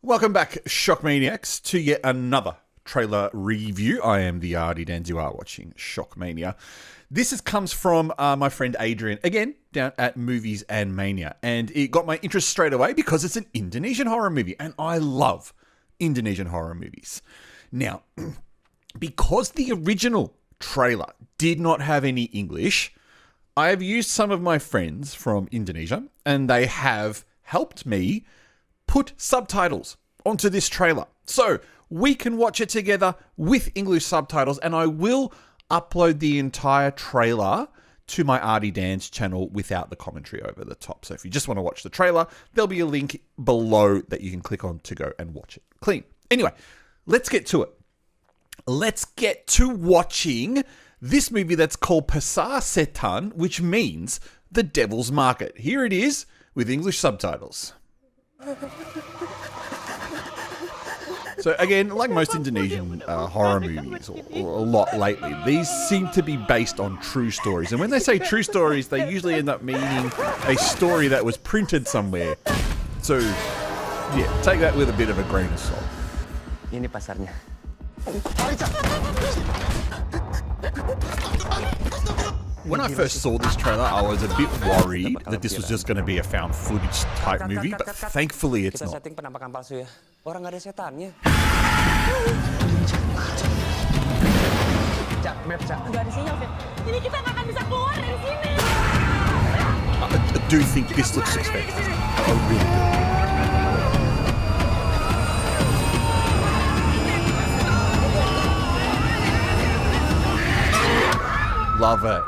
Welcome back, Shock Maniacs, to yet another trailer review. I am the Audi, and you are watching Shock Mania. This comes from my friend Adrian, again, down at Movies and Mania. And it got my interest straight away because it's an Indonesian horror movie. And I love Indonesian horror movies. Now, because the original trailer did not have any English, I have used some of my friends from Indonesia, and they have helped me put subtitles onto this trailer. So we can watch it together with English subtitles, and I will upload the entire trailer to my Artie Dan's channel without the commentary over the top. So if you just want to watch the trailer, there'll be a link below that you can click on to go and watch it clean. Anyway, let's get to it. Let's get to watching this movie that's called PASAR SETAN, which means the Devil's Market. Here it is with English subtitles. So again, like most Indonesian horror movies, or a lot lately, these seem to be based on true stories. And when they say true stories, they usually end up meaning a story that was printed somewhere. So, yeah, take that with a bit of a grain of salt. Ini pasarnya. When I first saw this trailer, I was a bit worried that this was just going to be a found footage type movie, but thankfully it's not. Setting penampakan palsu ya. Orang nggak ada setannya. Cak, map Cak. Nggak ada sinyal, Fit. Ini kita nggak akan bisa keluar dari sini. I do think this looks suspect. Oh, really good. Love it.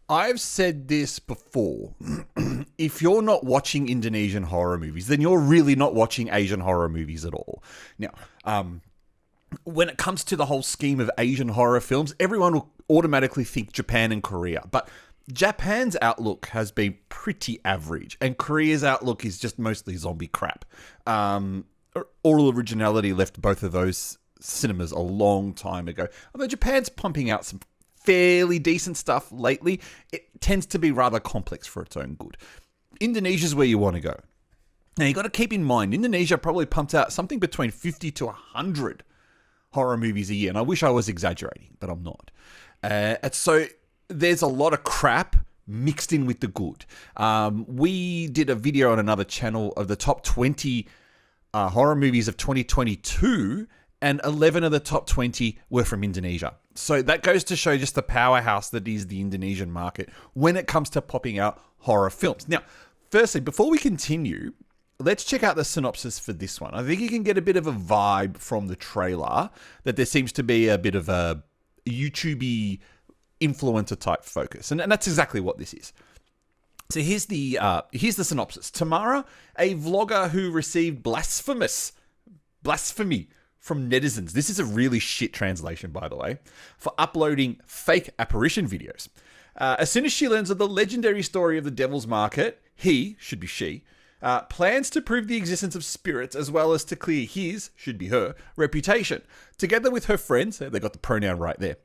I've said this before. If you're not watching Indonesian horror movies, then you're really not watching Asian horror movies at all. Now, when it comes to the whole scheme of Asian horror films, everyone will automatically think Japan and Korea. But Japan's outlook has been pretty average, and Korea's outlook is just mostly zombie crap. All originality left both of those cinemas a long time ago. Although Japan's pumping out some fairly decent stuff lately, it tends to be rather complex for its own good. Indonesia's where you want to go. Now, you got to keep in mind, Indonesia probably pumps out something between 50 to 100 horror movies a year. And I wish I was exaggerating, but I'm not. And so there's a lot of crap mixed in with the good. We did a video on another channel of the top 20 horror movies of 2022, and 11 of the top 20 were from Indonesia. So that goes to show just the powerhouse that is the Indonesian market when it comes to popping out horror films. Now, firstly, before we continue, let's check out the synopsis for this one. I think you can get a bit of a vibe from the trailer that there seems to be a bit of a YouTube-y influencer type focus. And that's exactly what this is. So here's the synopsis. Tamara, a vlogger who received blasphemy from netizens. This is a really shit translation, by the way, for uploading fake apparition videos. As soon as she learns of the legendary story of the Devil's Market, he, should be she, plans to prove the existence of spirits as well as to clear his, should be her, reputation. Together with her friends, they got the pronoun right there,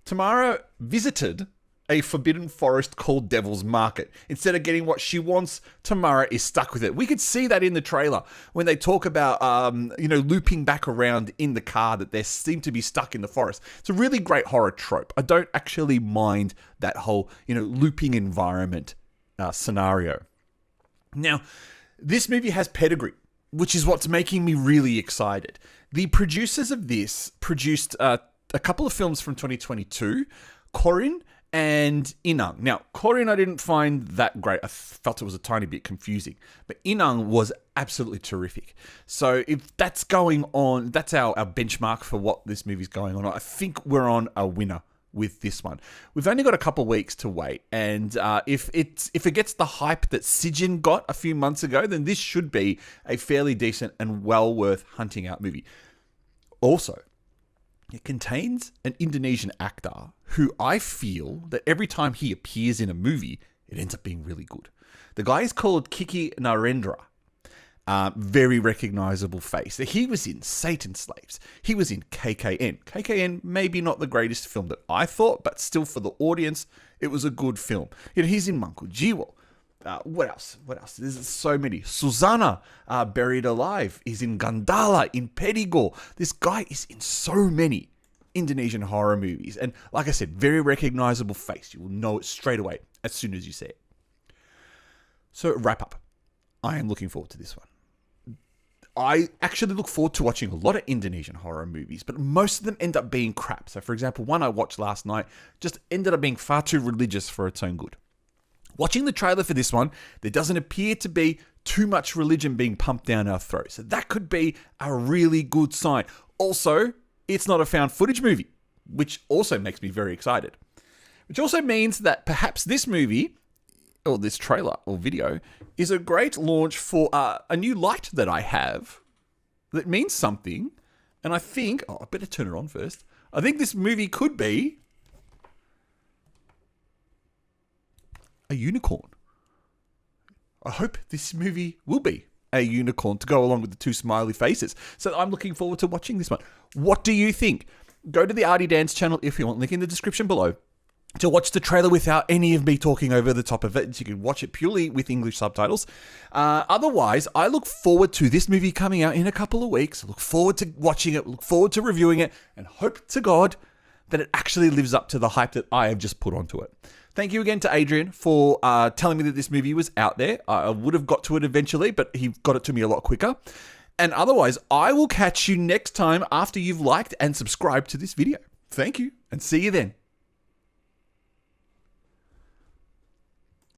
Tamara visited a forbidden forest called Devil's Market. Instead of getting what she wants, Tamara is stuck with it. We could see that in the trailer when they talk about, looping back around in the car, that they seem to be stuck in the forest. It's a really great horror trope. I don't actually mind that whole, looping environment scenario. Now, this movie has pedigree, which is what's making me really excited. The producers of this produced a couple of films from 2022, Korin and Inang. Now, Korean I didn't find that great. I felt it was a tiny bit confusing. But Inang was absolutely terrific. So if that's going on, that's our benchmark for what this movie's going on. I think we're on a winner with this one. We've only got a couple weeks to wait. And if it gets the hype that Sijin got a few months ago, then this should be a fairly decent and well worth hunting out movie. Also, it contains an Indonesian actor who I feel that every time he appears in a movie, it ends up being really good. The guy is called Kiki Narendra. Very recognizable face. He was in Satan Slaves. He was in KKN. KKN, maybe not the greatest film that I thought, but still for the audience, it was a good film. He's in Mangku Jiwo. What else? There's so many. Susanna, Buried Alive, is in Gandala, in Pedigo. This guy is in so many Indonesian horror movies. And like I said, very recognizable face. You will know it straight away as soon as you see it. So wrap up. I am looking forward to this one. I actually look forward to watching a lot of Indonesian horror movies, but most of them end up being crap. So for example, one I watched last night just ended up being far too religious for its own good. Watching the trailer for this one, there doesn't appear to be too much religion being pumped down our throats. So that could be a really good sign. Also, it's not a found footage movie, which also makes me very excited. Which also means that perhaps this movie, or this trailer or video, is a great launch for a new light that I have that means something. And I think, I better turn it on first. I think this movie could be a unicorn. I hope this movie will be a unicorn to go along with the two smiley faces. So I'm looking forward to watching this one. What do you think? Go to the Audi Dance channel if you want, link in the description below, to watch the trailer without any of me talking over the top of it. So you can watch it purely with English subtitles. Otherwise, I look forward to this movie coming out in a couple of weeks. I look forward to watching it, look forward to reviewing it, and hope to God that it actually lives up to the hype that I have just put onto it. Thank you again to Adrian for telling me that this movie was out there. I would have got to it eventually, but he got it to me a lot quicker. And otherwise, I will catch you next time after you've liked and subscribed to this video. Thank you, and see you then.